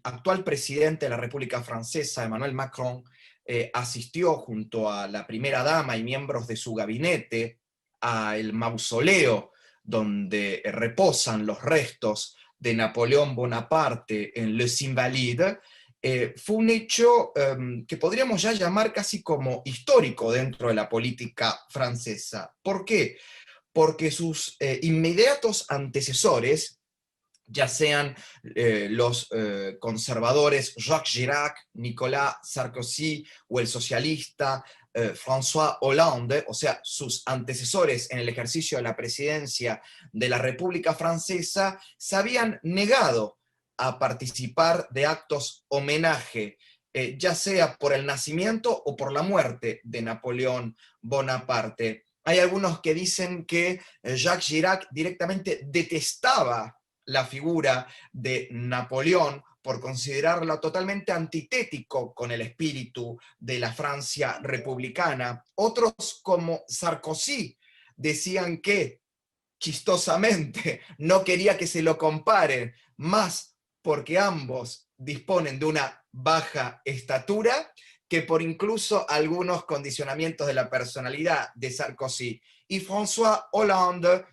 actual presidente de la República Francesa, Emmanuel Macron, asistió junto a la primera dama y miembros de su gabinete al mausoleo donde reposan los restos de Napoleón Bonaparte en Les Invalides. Fue un hecho que podríamos ya llamar casi como histórico dentro de la política francesa. ¿Por qué? Porque sus inmediatos antecesores, ya sean los conservadores Jacques Chirac, Nicolas Sarkozy o el socialista François Hollande, o sea, sus antecesores en el ejercicio de la presidencia de la República Francesa, se habían negado a participar de actos homenaje, ya sea por el nacimiento o por la muerte de Napoleón Bonaparte. Hay algunos que dicen que Jacques Chirac directamente detestaba la figura de Napoleón por considerarla totalmente antitético con el espíritu de la Francia republicana. Otros, como Sarkozy, decían que, chistosamente, no quería que se lo comparen, más porque ambos disponen de una baja estatura que por incluso algunos condicionamientos de la personalidad de Sarkozy. Y François Hollande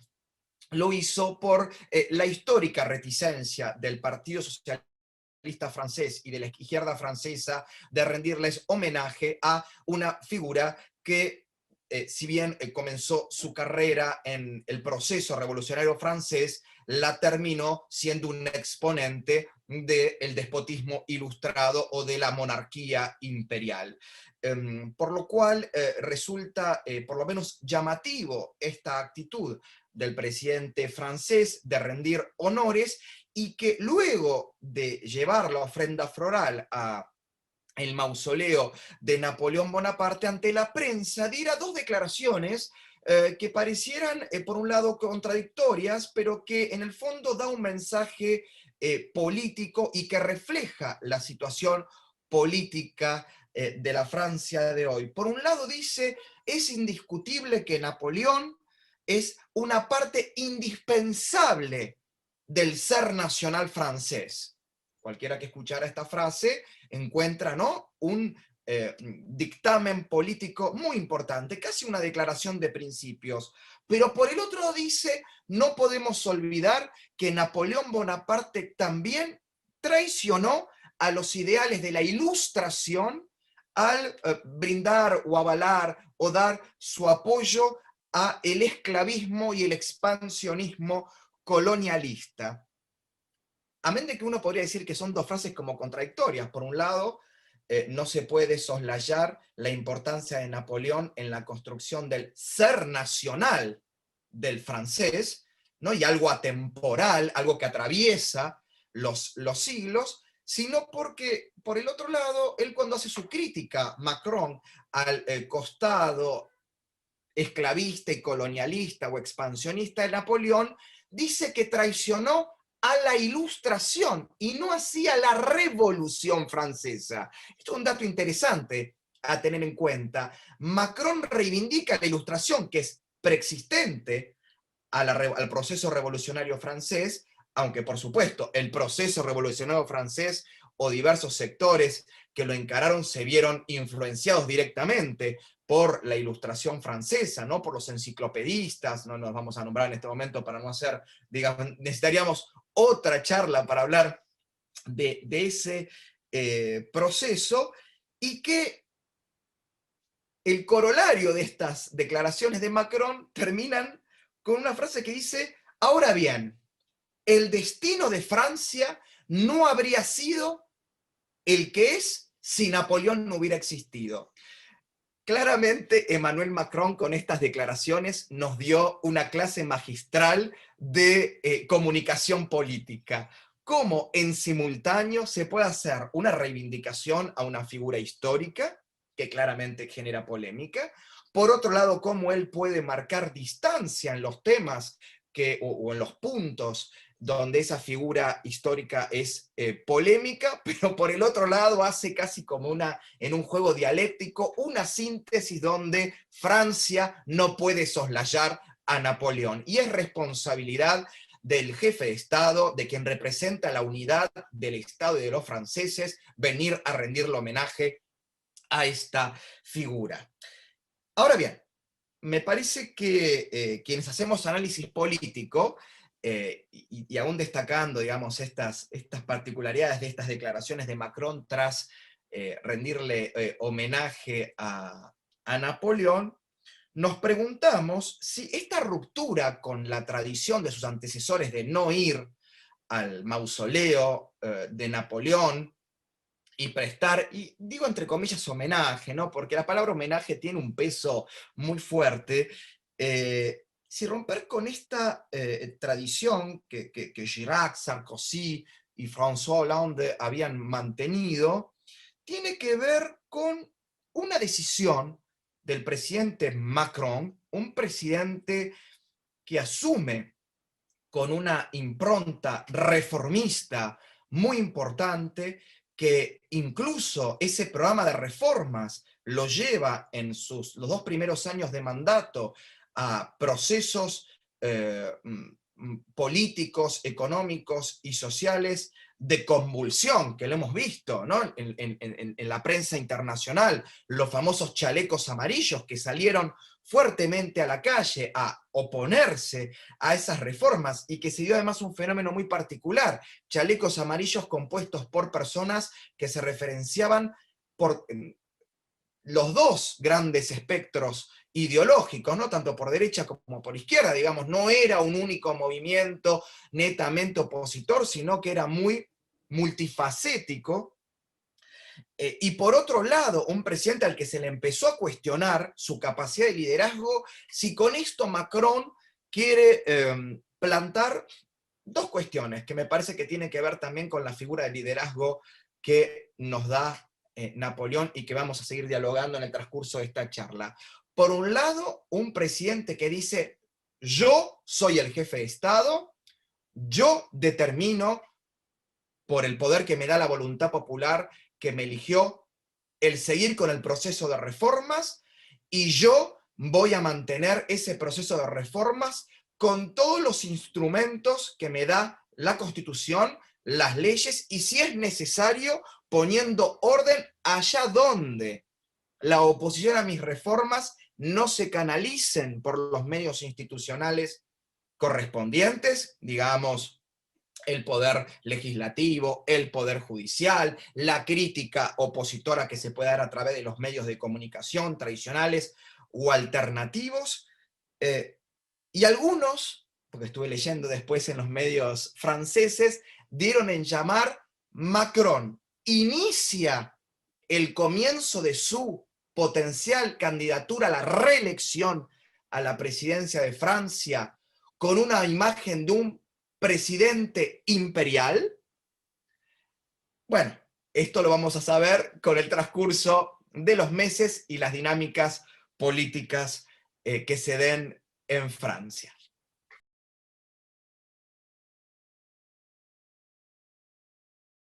lo hizo por la histórica reticencia del Partido Socialista francés y de la izquierda francesa de rendirles homenaje a una figura que, si bien comenzó su carrera en el proceso revolucionario francés, la terminó siendo un exponente del despotismo ilustrado o de la monarquía imperial. Por lo cual resulta por lo menos llamativo esta actitud del presidente francés de rendir honores y que luego de llevar la ofrenda floral a el mausoleo de Napoleón Bonaparte, ante la prensa diera dos declaraciones que parecieran, por un lado, contradictorias, pero que en el fondo da un mensaje político y que refleja la situación política de la Francia de hoy. Por un lado dice, es indiscutible que Napoleón es una parte indispensable del ser nacional francés. Cualquiera que escuchara esta frase encuentra, ¿no?, un dictamen político muy importante, casi una declaración de principios. Pero por el otro lado dice, no podemos olvidar que Napoleón Bonaparte también traicionó a los ideales de la Ilustración al brindar o avalar o dar su apoyo a el esclavismo y el expansionismo colonialista. Amén de que uno podría decir que son dos frases como contradictorias. Por un lado, no se puede soslayar la importancia de Napoleón en la construcción del ser nacional del francés, ¿no? Y algo atemporal, algo que atraviesa los siglos, sino porque, por el otro lado, él cuando hace su crítica, Macron, al costado esclavista y colonialista o expansionista de Napoleón, dice que traicionó a la Ilustración y no hacía la Revolución Francesa. Esto es un dato interesante a tener en cuenta. Macron reivindica la Ilustración, que es preexistente al proceso revolucionario francés, aunque por supuesto el proceso revolucionario francés o diversos sectores que lo encararon se vieron influenciados directamente por la Ilustración francesa, ¿no?, por los enciclopedistas. No nos vamos a nombrar en este momento para no hacer, digamos, necesitaríamos otra charla para hablar de ese proceso, y que el corolario de estas declaraciones de Macron terminan con una frase que dice, ahora bien, el destino de Francia no habría sido el que es si Napoleón no hubiera existido. Claramente, Emmanuel Macron con estas declaraciones nos dio una clase magistral de comunicación política. Cómo en simultáneo se puede hacer una reivindicación a una figura histórica, que claramente genera polémica. Por otro lado, cómo él puede marcar distancia en los temas o en los puntos donde esa figura histórica es polémica, pero por el otro lado hace casi como en un juego dialéctico, una síntesis donde Francia no puede soslayar a Napoleón. Y es responsabilidad del jefe de Estado, de quien representa la unidad del Estado y de los franceses, venir a rendirle homenaje a esta figura. Ahora bien, me parece que quienes hacemos análisis político, y aún destacando, digamos, estas particularidades de estas declaraciones de Macron tras rendirle homenaje a Napoleón, nos preguntamos si esta ruptura con la tradición de sus antecesores de no ir al mausoleo de Napoleón y prestar, y digo entre comillas homenaje, ¿no? Porque la palabra homenaje tiene un peso muy fuerte, si romper con esta tradición que Chirac, Sarkozy y François Hollande habían mantenido, tiene que ver con una decisión del presidente Macron, un presidente que asume con una impronta reformista muy importante, que incluso ese programa de reformas lo lleva en los 2 primeros años de mandato a procesos políticos, económicos y sociales de convulsión, que lo hemos visto, ¿no? En la prensa internacional, los famosos chalecos amarillos que salieron fuertemente a la calle a oponerse a esas reformas, y que se dio además un fenómeno muy particular, chalecos amarillos compuestos por personas que se referenciaban por los dos grandes espectros ideológicos, ¿no? Tanto por derecha como por izquierda, digamos, no era un único movimiento netamente opositor, sino que era muy multifacético. Y por otro lado, un presidente al que se le empezó a cuestionar su capacidad de liderazgo, si con esto Macron quiere plantar 2 cuestiones que me parece que tienen que ver también con la figura de liderazgo que nos da Napoleón, y que vamos a seguir dialogando en el transcurso de esta charla. Por un lado, un presidente que dice: yo soy el jefe de Estado, yo determino, por el poder que me da la voluntad popular que me eligió, el seguir con el proceso de reformas, y yo voy a mantener ese proceso de reformas con todos los instrumentos que me da la Constitución, las leyes, y si es necesario, poniendo orden allá donde la oposición a mis reformas no se canalicen por los medios institucionales correspondientes, digamos, el poder legislativo, el poder judicial, la crítica opositora que se puede dar a través de los medios de comunicación tradicionales o alternativos. Y algunos, porque estuve leyendo después en los medios franceses, dieron en llamar: Macron inicia el comienzo de su potencial candidatura a la reelección a la presidencia de Francia con una imagen de un presidente imperial. Bueno, esto lo vamos a saber con el transcurso de los meses y las dinámicas políticas que se den en Francia.